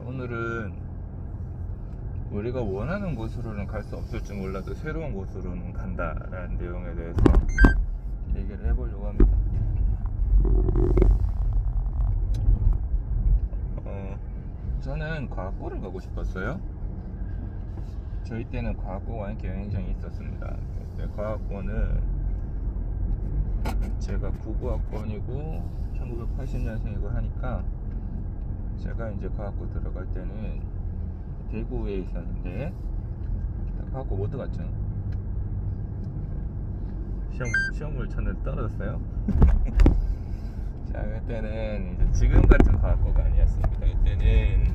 오늘은 우리가 원하는 곳으로는 갈 수 없을지 몰라도 새로운 곳으로는 간다라는 내용에 대해서 얘기를 해보려고 합니다. 저는 과학고를 가고 싶었어요. 저희 때는 과학고가 이렇게 여행정이 있었습니다. 그때 과학고는 제가 99학번이고 1980년생이고 하니까 제가 이제 과학고 들어갈 때는 대구에 있었는데 과학고 못 들어갔죠. 시험을 쳤는데 떨어졌어요. 자, 그때는 이제 지금 같은 과학고가 아니었습니다. 그때는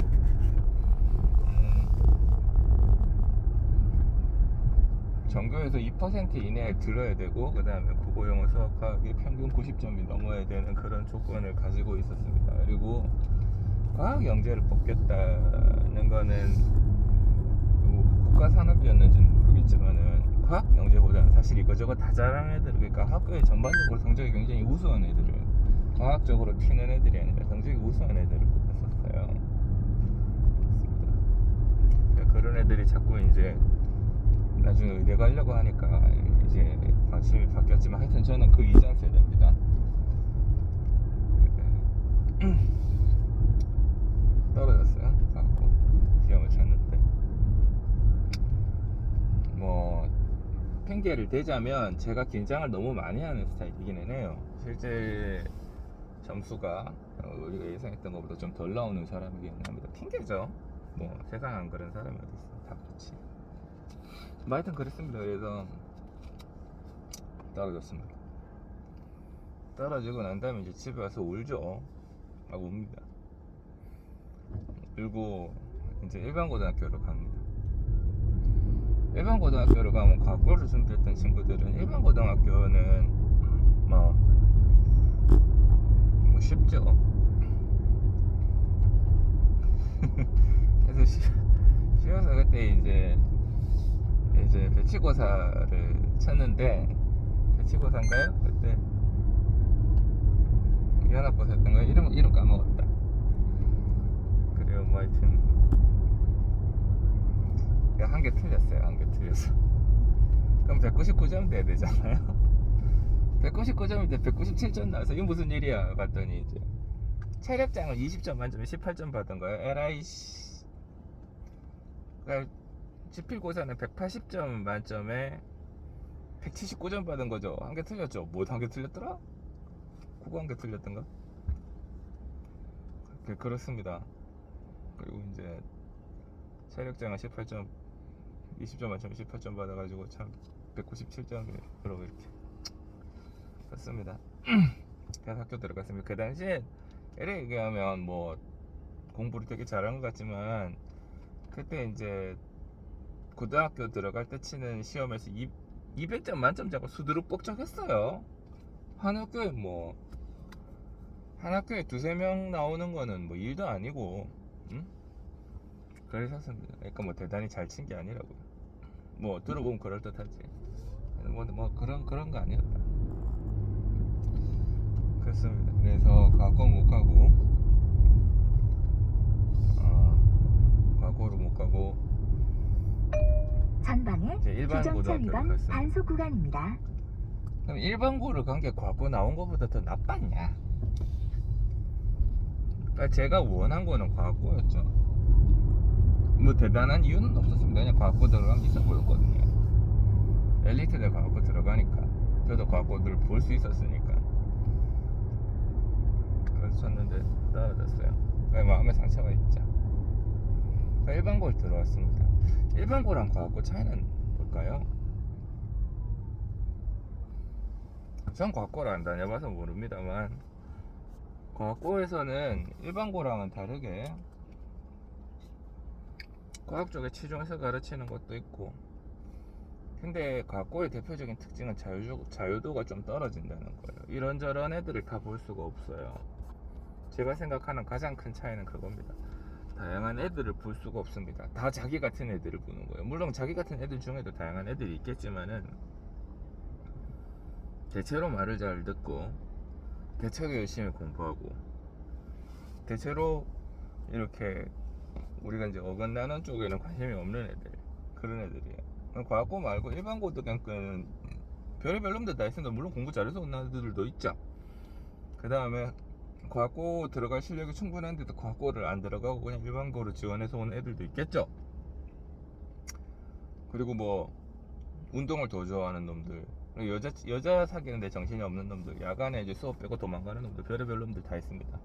전교에서 2% 이내에 들어야 되고, 그 다음에 국어, 영어, 수학, 과학이 평균 90점이 넘어야 되는 그런 조건을 가지고 있었습니다. 그리고 과학 영재를 뽑겠다는 거는 국가산업이었는지는 모르겠지만은 과학 영재보다는 사실 이거저거 다 잘하는 애들, 그러니까 학교에 전반적으로 성적이 굉장히 우수한 애들을, 과학적으로 튀는 애들이 아니라 성적이 우수한 애들을 뽑았었어요. 그렇습니다. 그런 애들이 자꾸 이제 나중에 의대 가려고 하니까 이제 방침이 바뀌었지만, 하여튼 저는 그 이전 세대입니다. 떨어졌어요. 갖고 시험을 쳤는데 뭐 핑계를 대자면 제가 긴장을 너무 많이 하는 스타일이기는 해요. 실제 점수가 우리가 예상했던 것보다 좀 덜 나오는 사람이긴 합니다. 핑계죠. 뭐 세상 안 그런 사람이 어디 있어. 다 그렇지. 뭐 하여튼 그랬습니다. 그래서 떨어졌습니다. 떨어지고 난 다음에 이제 집에 와서 울죠. 막 웁니다. 그리고 이제 일반 고등학교로 갑니다. 일반 고등학교로 가면 과학고를 준비했던 친구들은 일반 고등학교는 뭐 쉽죠. 그래서 쉬워서 그때 이제 배치고사를 쳤는데, 배치고사인가요? 그때 연합고사였던가요? 이름 까먹었다. 그래요. 뭐 하여튼 한 개 틀렸어요. 한 개 틀렸어. 그럼 199점 돼야 되잖아요. 199점인데 197점 나와서 이게 무슨 일이야 봤더니 이제 체력장을 20점 만점에 18점 받은 거예요. 에라이 씨. 그러니까 지필고사는 180점 만점에 179점 받은 거죠. 한 개 틀렸죠. 뭐 한 개 틀렸더라? 국어 한 개 틀렸던가? 그렇습니다. 그리고 이제 체력장은 18점, 20점 만점에 18점 받아가지고 참 197점이 그러고 이렇게 그렇습니다. 그래서 학교 들어갔습니다. 그 당시에 이렇게 얘기하면 뭐 공부를 되게 잘한 것 같지만, 그때 이제 고등학교 들어갈 때 치는 시험에서 200점 만점 잡고 수두룩 뻑적했어요. 한 학교에 두세 명 나오는 거는 뭐 일도 아니고, 응? 그랬었습니다. 그러니까 뭐 대단히 잘 친 게 아니라고요. 뭐 들어보면 그럴듯하지. 뭐 그런 거 아니었다. 그렇습니다. 그래서 과거 못 가고, 과거로 못 가고 전방에 일반 주정차 고등학교를 위반 갔습니다. 단속 구간입니다. 그럼 일반고를 간 게 과거 나온 것보다 더 나빴냐? 그러니까 제가 원한 거는 과학고였죠. 뭐 대단한 이유는 없었습니다. 그냥 과학고 들어간 게 있어 보였거든요. 엘리트들 과학고 들어가니까 저도 과학고들을 볼 수 있었으니까. 그래서 쳤는데 떨어졌어요. 마음에 상처가 있죠. 그러니까 일반고를 들어왔습니다. 일반고랑 과학고 차이는 뭘까요? 전 과학고를 안 다녀봐서 모릅니다만, 과학고에서는 일반고랑은 다르게 과학 쪽에 치중해서 가르치는 것도 있고, 근데 과학고의 대표적인 특징은 자유도가 좀 떨어진다는 거예요. 이런저런 애들을 다 볼 수가 없어요. 제가 생각하는 가장 큰 차이는 그겁니다. 다양한 애들을 볼 수가 없습니다. 다 자기 같은 애들을 보는 거예요. 물론 자기 같은 애들 중에도 다양한 애들이 있겠지만은, 대체로 말을 잘 듣고 대체로 열심히 공부하고 대체로 이렇게 우리가 이제 어긋나는 쪽에는 관심이 없는 애들, 그런 애들이에요. 과학고 말고 일반 고등학교는 별의별 놈들 다 있습니다. 물론 공부 잘해서 온 애들도 있죠. 그 다음에 과학고 들어갈 실력이 충분한데도 과학고를 안 들어가고 그냥 일반고로 지원해서 온 애들도 있겠죠. 그리고 뭐 운동을 더 좋아하는 놈들, 여자 사귀는데 정신이 없는 놈들, 야간에 이제 수업 빼고 도망가는 놈들, 별의별 놈들 다 있습니다.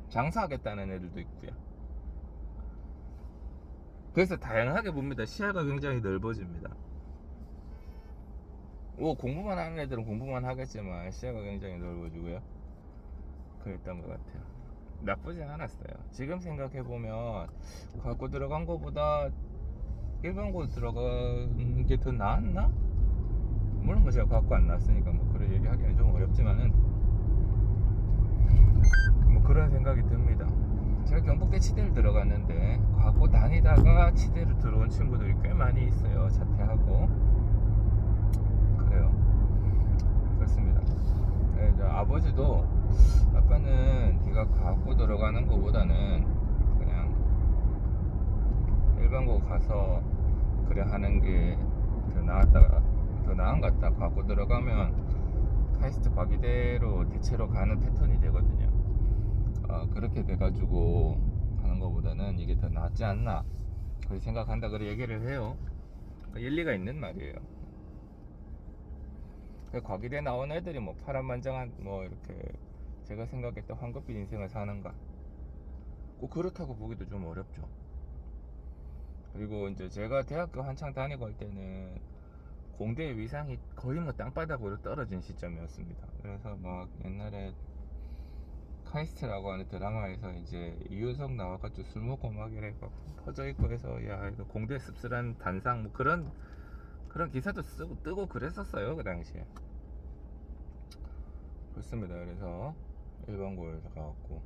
장사하겠다는 애들도 있고요. 그래서 다양하게 봅니다. 시야가 굉장히 넓어집니다. 공부만 하는 애들은 공부만 하겠지만 시야가 굉장히 넓어지고요. 그랬던 것 같아요. 나쁘진 않았어요. 지금 생각해보면 과학고 들어간 거보다 일반고 들어간 게 더 나았나? 물론 뭐 제가 과학고 안 나왔으니까 뭐 그런 얘기 하기는 좀 어렵지만은 뭐 그런 생각이 듭니다. 제가 경북대 치대를 들어갔는데 과학고 다니다가 치대로 들어온 친구들이 꽤 많이 있어요. 자퇴하고. 그래요. 그렇습니다. 아버지도 아빠는 네가 과학고 들어가는 거보다는 그냥 일반고 가서 그래 하는 게 더 나은 것 같다. 과학고 들어가면 카이스트 과기대로 대체로 가는 패턴이 되거든요. 그렇게 돼가지고 하는 것보다는 이게 더 낫지 않나 그렇게 생각한다. 그래 얘기를 해요. 일리가 있는 말이에요. 과기대 나온 애들이 뭐 파란만장한 뭐 이렇게 제가 생각했던 황급빛 인생을 사는가, 꼭 그렇다고 보기도 좀 어렵죠. 그리고 이제 제가 대학교 한창 다니고 할 때는 공대의 위상이 거의 뭐 땅바닥으로 떨어진 시점이었습니다. 그래서 막 옛날에 카이스트라고 하는 드라마에서 이제 이윤석 나와가지고 술 먹고 막 이래 막 퍼져 있고 해서 야 이거 공대 씁쓸한 단상 뭐 그런 기사도 쓰고 뜨고 그랬었어요 그 당시에. 그렇습니다. 그래서 일반고에서 가갖고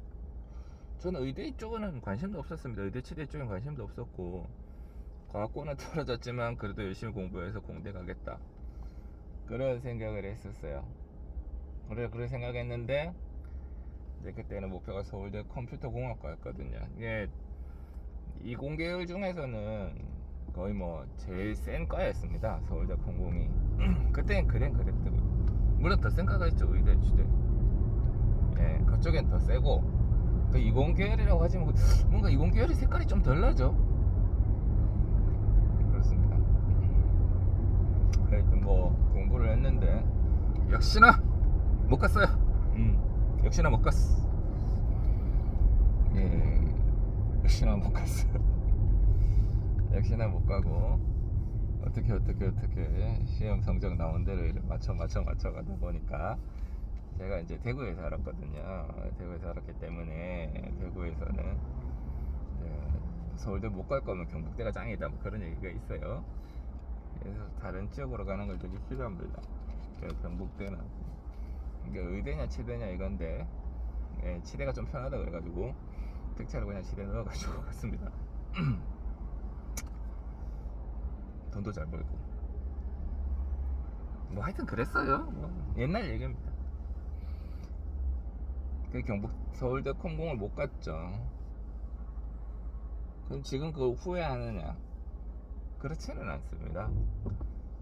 저는 의대 쪽은 관심도 없었습니다. 의대 치대 쪽엔 관심도 없었고 과학고는 떨어졌지만 그래도 열심히 공부해서 공대 가겠다 그런 생각을 했었어요. 그런 생각했는데 이제 그때는 목표가 서울대 컴퓨터공학과였거든요. 이게 이공계열 중에서는 거의 뭐 제일 센 과였습니다. 서울대 컴공이. 그땐 그랬더라고요. 물론 더 센 과가 있죠. 의대 치대. 예, 그쪽엔 더 세고 그 이공계열이라고 하지만 뭔가 이공계열이 색깔이 좀 덜 나죠. 그렇습니다. 하여튼 뭐 공부를 했는데 역시나 못 갔어요. 역시나 못 갔어. 예, 역시나 못 갔어요. 역시나 못 가고 어떻게 시험 성적 나온 대로 이렇게 맞춰 가다 보니까 제가 이제 대구에 살았거든요. 대구에 살았기 때문에 대구에서는 서울대 못 갈 거면 경북대가 짱이다 뭐 그런 얘기가 있어요. 그래서 다른 지역으로 가는 걸 되게 싫어합니다. 경북대는 이게 의대냐 치대냐 이건데 치대가 좀 편하다 그래가지고 특차로 그냥 치대 넣어가지고 갔습니다. 돈도 잘 벌고 뭐 하여튼 그랬어요. 뭐 옛날 얘기입니다. 경북 서울대 컴공을 못 갔죠. 그럼 지금 그걸 후회하느냐? 그렇지는 않습니다.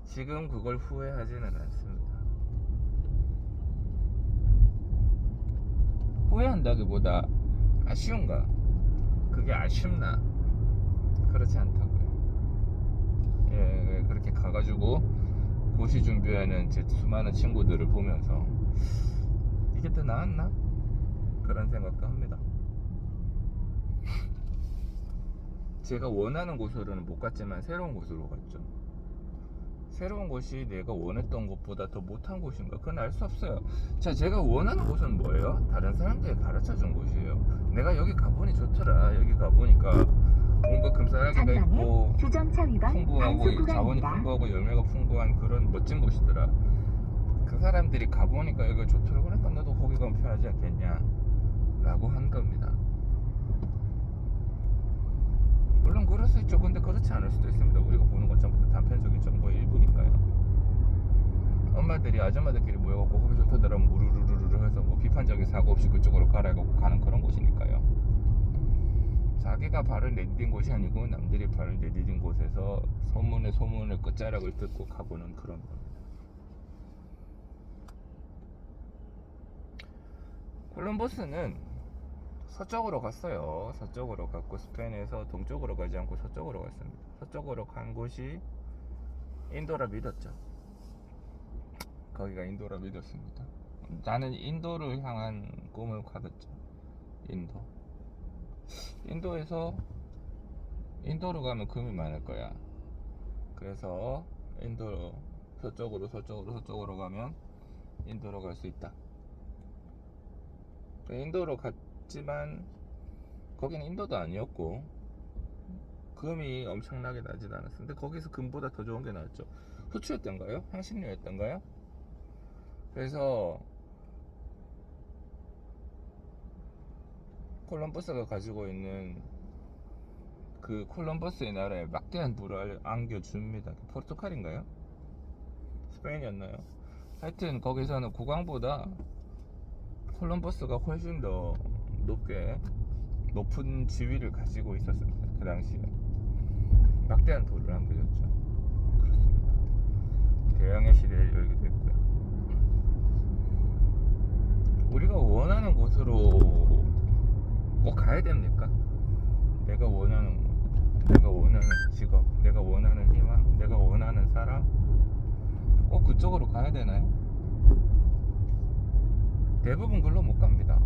지금 그걸 후회하지는 않습니다. 후회한다기보다 아쉬운가? 그게 아쉽나? 그렇지 않다고요. 예, 그렇게 가가지고 고시 준비하는 제 수많은 친구들을 보면서 이게 더 나았나? 그런 생각도 합니다. 제가 원하는 곳으로는 못 갔지만 새로운 곳으로 갔죠. 새로운 곳이 내가 원했던 곳보다 더 못한 곳인가? 그건 알 수 없어요. 자, 제가 원하는 곳은 뭐예요? 다른 사람들이 가르쳐준 곳이에요. 내가 여기 가보니 좋더라. 여기 가보니까 뭔가 금사라기가 있고 풍부하고 자원이 풍부하고 열매가 풍부한 그런 멋진 곳이더라. 그 사람들이 가보니까 여기가 좋더라. 그러니까 나도 거기 가면 편하지 않겠냐 라고 한 겁니다. 물론 그럴 수 있죠. 근데 그렇지 않을 수도 있습니다. 우리가 보는 건 전부 다 단편적인 정보의 일부니까요. 엄마들이 아줌마들끼리 모여갖고 거기 좋다더라 무르르르르 해서 뭐 비판적인 사고 없이 그쪽으로 가라고 가는 그런 곳이니까요. 자기가 발을 내디딘 곳이 아니고 남들이 발을 내디딘 곳에서 소문의 끝자락을 듣고 가보는 그런 겁니다. 콜럼버스는 서쪽으로 갔어요. 서쪽으로 갔고 스페인에서 동쪽으로 가지 않고 서쪽으로 갔습니다. 서쪽으로 간 곳이 인도라 믿었죠. 거기가 인도라 믿었습니다. 나는 인도를 향한 꿈을 가졌죠. 인도로 가면 금이 많을 거야. 그래서 인도로 서쪽으로 가면 인도로 갈 수 있다. 인도로 갔지만 거기는 인도도 아니었고 금이 엄청나게 나진 않았는데 거기서 금보다 더 좋은 게 나왔죠. 후추였던가요? 향신료였던가요? 그래서 콜럼버스가 가지고 있는 그 콜럼버스의 나라에 막대한 부를 안겨줍니다. 포르투갈인가요? 스페인이었나요? 하여튼 거기서는 국왕보다 콜럼버스가 훨씬 더 높은 지위를 가지고 있었습니다. 그 당시에 막대한 부를 안겨줬죠. 그렇습니다. 대항해 시대를 열게 됐고요. 우리가 원하는 곳으로 꼭 가야 됩니까? 내가 원하는 곳, 내가 원하는 직업, 내가 원하는 희망, 내가 원하는 사람 꼭 그쪽으로 가야 되나요? 대부분 글로 못 갑니다.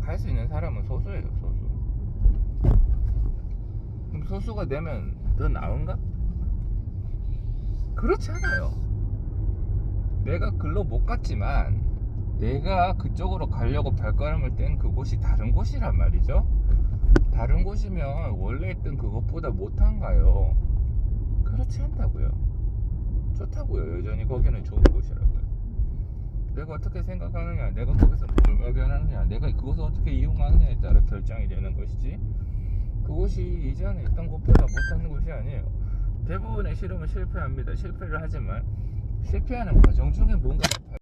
갈 수 있는 사람은 소수예요, 소수. 그럼 소수가 되면 더 나은가? 그렇지 않아요. 내가 글로 못 갔지만 내가 그쪽으로 가려고 발걸음을 뗀 그곳이 다른 곳이란 말이죠. 다른 곳이면 원래 있던 그것보다 못한가요? 그렇지 않다고요. 좋다고요. 여전히 거기는 좋은 곳이라고요. 내가 어떻게 생각하느냐, 내가 거기서 뭘 발견하느냐, 내가 그것을 어떻게 이용하느냐에 따라 결정이 되는 것이지 그곳이 이전에 있던 곳보다 못하는 곳이 아니에요. 대부분의 실험은 실패합니다. 실패를 하지만 실패하는 과정 중에 뭔가